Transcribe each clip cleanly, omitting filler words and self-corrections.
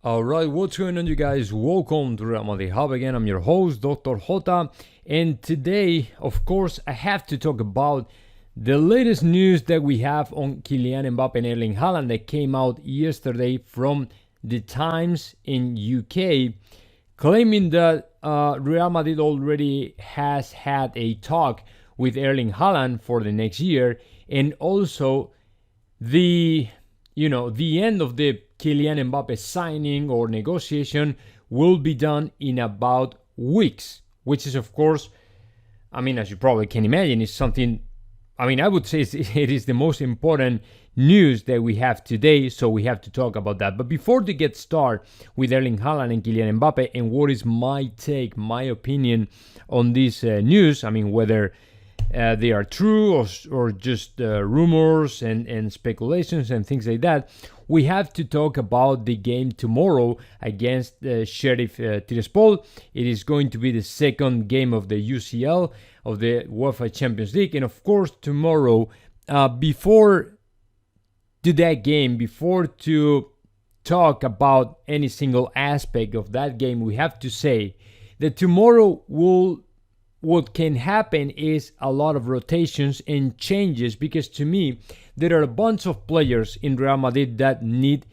Alright, what's going on, you guys? Welcome to Real Madrid Hub again. I'm your host, Dr. JOTA, and today, of course, I have to talk about the latest news that we have on Kylian Mbappe and Erling Haaland that came out yesterday from the Times in UK, claiming that Real Madrid already has had a talk with Erling Haaland for the next year, and also the end of the Kylian Mbappe signing or negotiation will be done in about weeks, which is, of course, as you probably can imagine, is something, I would say it is the most important news that we have today, so we have to talk about that. But before to get started with Erling Haaland and Kylian Mbappe and what is my take, my opinion on this news, whether they are true or just rumors and speculations and things like that, we have to talk about the game tomorrow against Sheriff Tirospol. It is going to be the second game of the UCL, of the UEFA Champions League. And of course, tomorrow, before to that game, before to talk about any single aspect of that game, we have to say that tomorrow what can happen is a lot of rotations and changes, because to me, there are a bunch of players in Real Madrid that need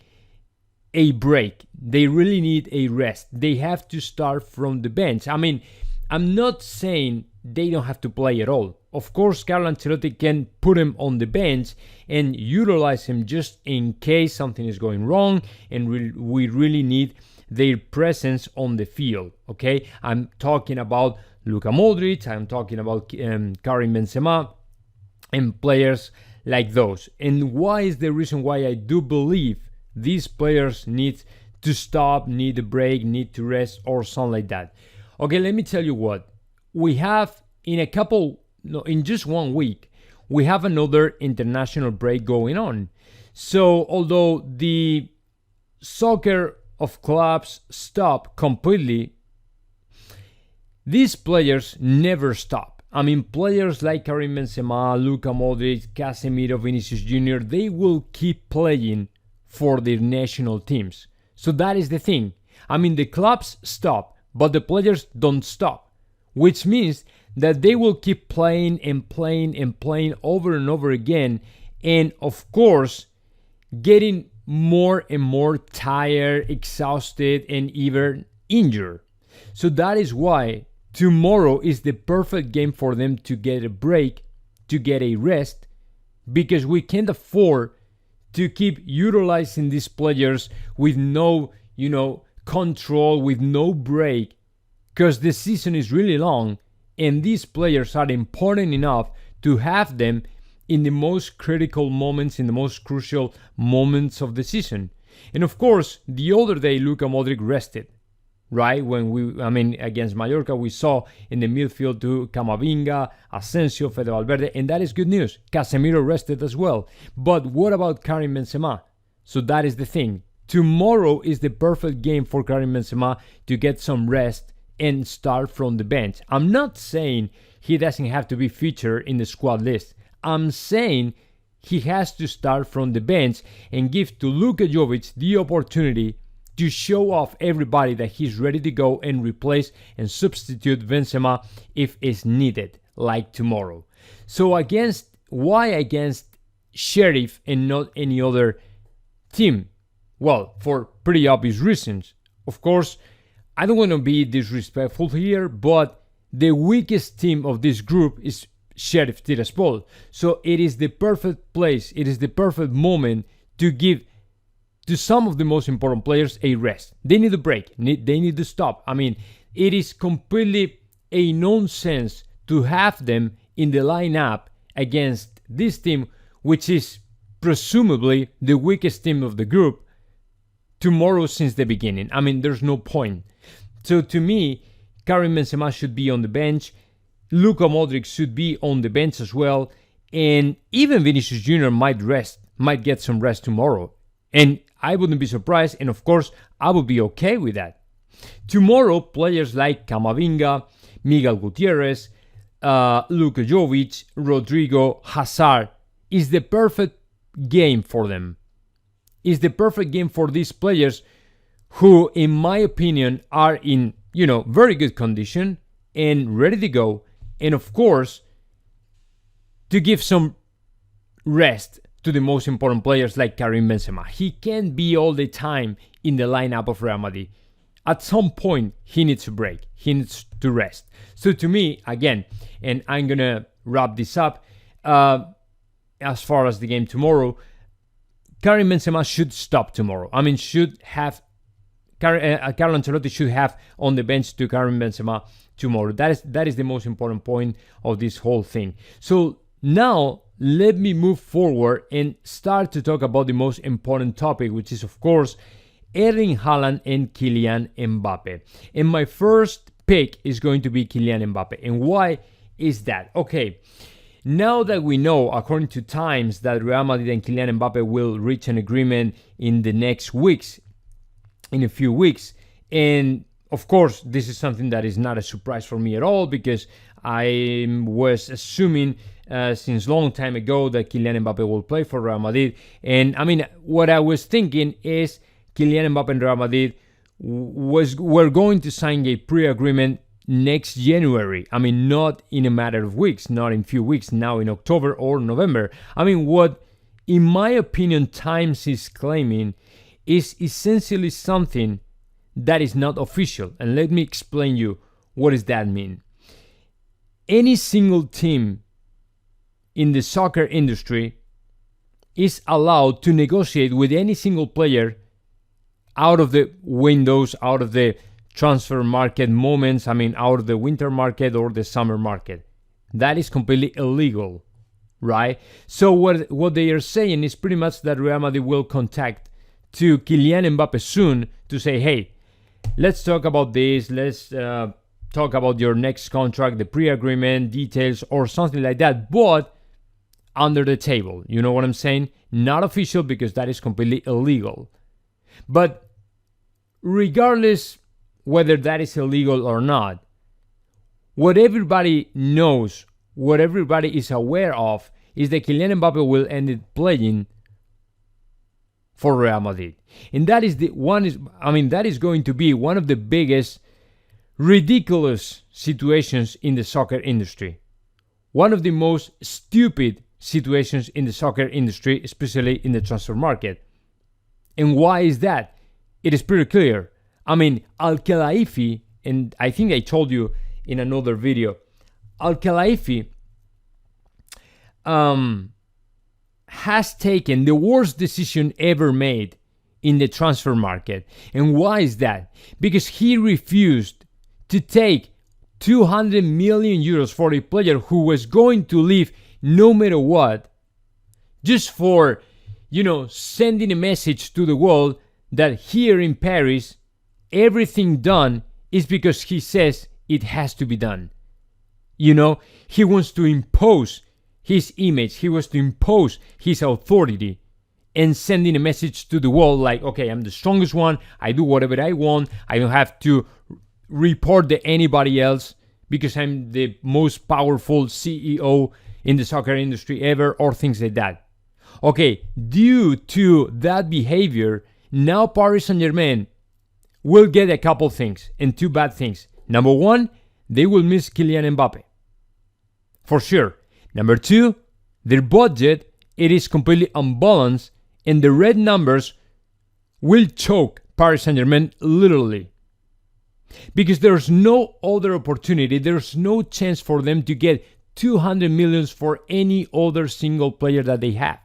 a break. They really need a rest. They have to start from the bench. I'm not saying they don't have to play at all. Of course, Carlo Ancelotti can put him on the bench and utilize him just in case something is going wrong and we really need their presence on the field, okay? I'm talking about Luka Modric, I'm talking about Karim Benzema and players like those. And why is the reason why I do believe these players need to stop, need a break, need to rest or something like that? Okay, let me tell you what. We have in just 1 week, we have another international break going on. So although the soccer of clubs stop completely, these players never stop. Players like Karim Benzema, Luka Modric, Casemiro, Vinicius Jr., they will keep playing for their national teams. So that is the thing. The clubs stop, but the players don't stop, which means that they will keep playing and playing and playing over and over again, and of course, getting more and more tired, exhausted, and even injured. So that is why tomorrow is the perfect game for them to get a break, to get a rest, because we can't afford to keep utilizing these players with no, control, with no break, because the season is really long and these players are important enough to have them in the most critical moments, in the most crucial moments of the season. And of course, the other day, Luka Modric rested, right? When against Mallorca, we saw in the midfield to Camavinga, Asensio, Fede Valverde, and that is good news. Casemiro rested as well. But what about Karim Benzema? So that is the thing. Tomorrow is the perfect game for Karim Benzema to get some rest and start from the bench. I'm not saying he doesn't have to be featured in the squad list. I'm saying he has to start from the bench and give to Luka Jovic the opportunity to show off everybody that he's ready to go and replace and substitute Benzema if it's needed, like tomorrow. So why against Sheriff and not any other team? Well, for pretty obvious reasons. Of course, I don't want to be disrespectful here, but the weakest team of this group is Sheriff Tirospol. So it is the perfect place, it is the perfect moment to give to some of the most important players a rest. They need a break, they need to stop. It is completely a nonsense to have them in the lineup against this team, which is presumably the weakest team of the group, tomorrow since the beginning. There's no point. So to me, Karim Benzema should be on the bench, Luka Modric should be on the bench as well, and even Vinicius Jr. might get some rest tomorrow. And I wouldn't be surprised, and of course, I would be okay with that. Tomorrow, players like Camavinga, Miguel Gutierrez, Luka Jovic, Rodrigo, Hazard is the perfect game for them. Is the perfect game for these players who, in my opinion, are in, very good condition and ready to go. And of course, to give some rest to the most important players like Karim Benzema. He can't be all the time in the lineup of Real Madrid. At some point, he needs a break. He needs to rest. So to me, again, and I'm going to wrap this up, as far as the game tomorrow, Karim Benzema should stop tomorrow. Carlo Ancelotti should have on the bench to Karim Benzema tomorrow. That is the most important point of this whole thing. So now let me move forward and start to talk about the most important topic, which is, of course, Erling Haaland and Kylian Mbappe. And my first pick is going to be Kylian Mbappe. And why is that? Okay, now that we know, according to Times, that Real Madrid and Kylian Mbappe will reach an agreement in the next weeks, in a few weeks, and of course, this is something that is not a surprise for me at all, because I was assuming since long time ago that Kylian Mbappe will play for Real Madrid. And what I was thinking is Kylian Mbappe and Real Madrid were going to sign a pre-agreement next January. Not in a matter of weeks, not in few weeks, now in October or November. What, in my opinion, Times is claiming is essentially something that is not official. And let me explain you what does that mean. Any single team in the soccer industry is allowed to negotiate with any single player out of the windows, out of the transfer market moments, out of the winter market or the summer market. That is completely illegal, right? So what they are saying is pretty much that Real Madrid will contact to Kylian Mbappe soon to say, hey, let's talk about this, let's talk about your next contract, the pre-agreement details or something like that, but under the table. You know what I'm saying? Not official, because that is completely illegal. But regardless whether that is illegal or not, what everybody knows, what everybody is aware of, is that Kylian Mbappe will end up playing for Real Madrid. And that is that is going to be one of the biggest ridiculous situations in the soccer industry. One of the most stupid situations in the soccer industry, especially in the transfer market. And why is that? It is pretty clear. Al-Khelaifi, and I think I told you in another video, Al-Khelaifi has taken the worst decision ever made in the transfer market. And why is that? Because he refused to take 200 million euros for a player who was going to leave no matter what, just for, sending a message to the world that here in Paris, everything done is because he says it has to be done. He wants to impose his image, he wants to impose his authority, and sending a message to the world like, okay, I'm the strongest one, I do whatever I want, I don't have to report to anybody else because I'm the most powerful CEO in the soccer industry ever, or things like that. Okay, due to that behavior, now Paris Saint-Germain will get a couple things, and two bad things. Number one, they will miss Kylian Mbappe. For sure. Number two, their budget, it is completely unbalanced, and the red numbers will choke Paris Saint-Germain literally. Because there's no other opportunity, there's no chance for them to get 200 millions for any other single player that they have.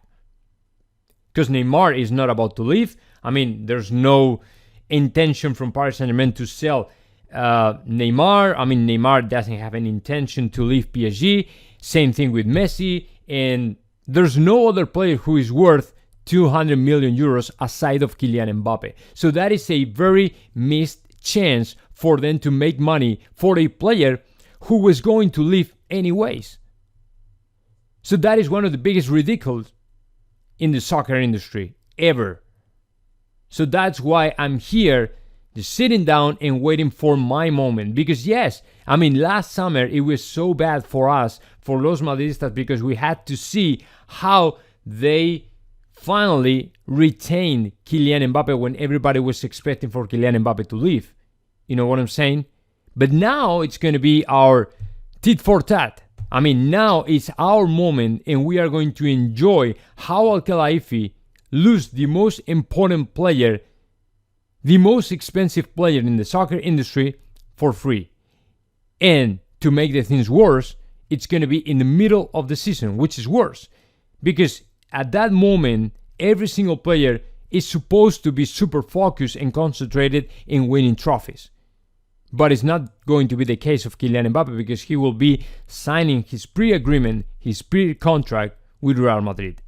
Because Neymar is not about to leave. There's no intention from Paris Saint-Germain to sell Neymar. Neymar doesn't have any intention to leave PSG. Same thing with Messi. And there's no other player who is worth 200 million euros aside of Kylian Mbappe. So that is a very missed chance for them to make money for a player who was going to leave anyways. So that is one of the biggest ridiculous in the soccer industry ever. So that's why I'm here, just sitting down and waiting for my moment. Because yes, last summer it was so bad for us, for Los Madridistas, because we had to see how they finally retained Kylian Mbappe when everybody was expecting for Kylian Mbappe to leave. You know what I'm saying? But now it's going to be our tit for tat. I mean, now it's our moment, and we are going to enjoy how Al Khelaifi lose the most important player, the most expensive player in the soccer industry for free. And to make the things worse, it's going to be in the middle of the season, which is worse. Because at that moment, every single player is supposed to be super focused and concentrated in winning trophies. But it's not going to be the case of Kylian Mbappe, because he will be signing his pre-agreement, his pre-contract with Real Madrid.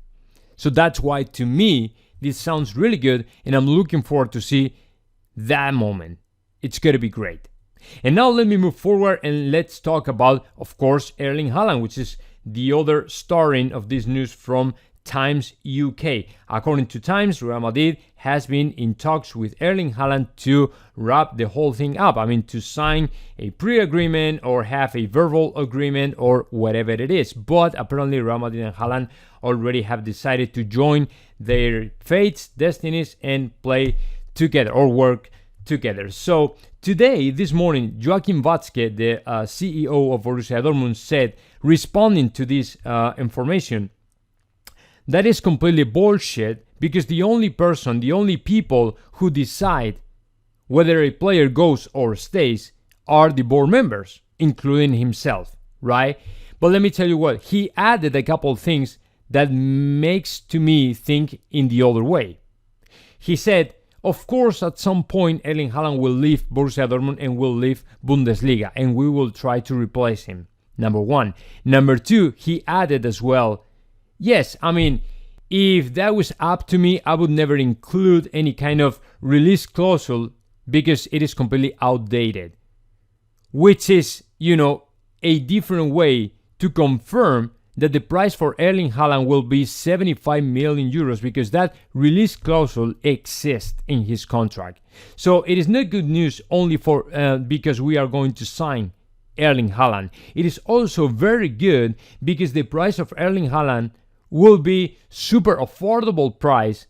So that's why, to me, this sounds really good, and I'm looking forward to see that moment. It's going to be great. And now let me move forward and let's talk about, of course, Erling Haaland, which is the other starring of this news from Times UK. According to Times, Real Madrid has been in talks with Erling Haaland to wrap the whole thing up. I mean, to sign a pre-agreement or have a verbal agreement or whatever it is. But apparently Real Madrid and Haaland already have decided to join their fates, destinies, and play together or work together. So today, this morning, Joachim Watzke, the CEO of Borussia Dortmund, said, responding to this information, that is completely bullshit, because the only people who decide whether a player goes or stays are the board members, including himself, right? But let me tell you what, he added a couple of things that makes to me think in the other way. He said, of course, at some point, Erling Haaland will leave Borussia Dortmund and will leave Bundesliga, and we will try to replace him. Number one. Number two, he added as well, yes, I mean, if that was up to me, I would never include any kind of release clause because it is completely outdated. Which is, a different way to confirm that the price for Erling Haaland will be 75 million euros because that release clause exists in his contract. So it is not good news only for because we are going to sign Erling Haaland. It is also very good because the price of Erling Haaland will be super affordable price,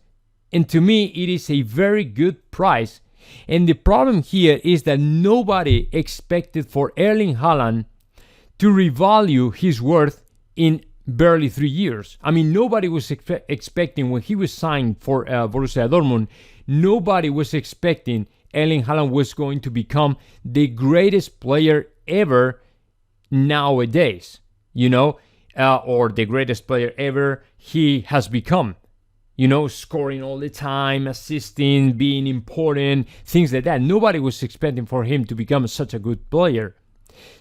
and to me it is a very good price. And the problem here is that nobody expected for Erling Haaland to revalue his worth in barely 3 years. I mean, nobody was expecting when he was signed for Borussia Dortmund, nobody was expecting Erling Haaland was going to become the greatest player ever nowadays, or the greatest player ever he has become. Scoring all the time, assisting, being important, things like that. Nobody was expecting for him to become such a good player.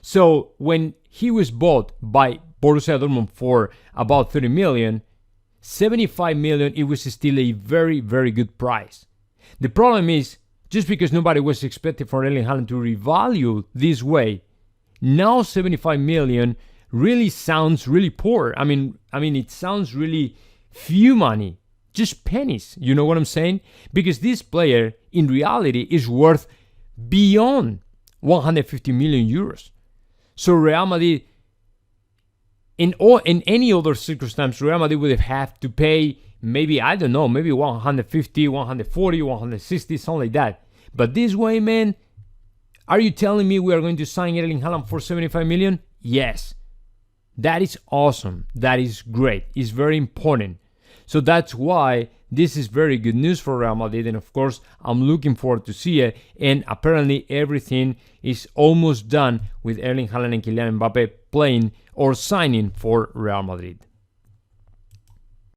So when he was bought by Borussia Dortmund for about 30 million, 75 million, it was still a very, very good price. The problem is, just because nobody was expecting for Erling Haaland to revalue this way, now 75 million really sounds really poor. I mean, it sounds really few money, just pennies. You know what I'm saying? Because this player, in reality, is worth beyond 150 million euros. So Real Madrid, in any other circumstance, Real Madrid would have had to pay maybe 150, 140, 160, something like that. But this way, man, are you telling me we are going to sign Erling Haaland for 75 million? Yes. That is awesome. That is great. It's very important. So that's why this is very good news for Real Madrid. And of course, I'm looking forward to see it. And apparently everything is almost done with Erling Haaland and Kylian Mbappe playing or signing for Real Madrid.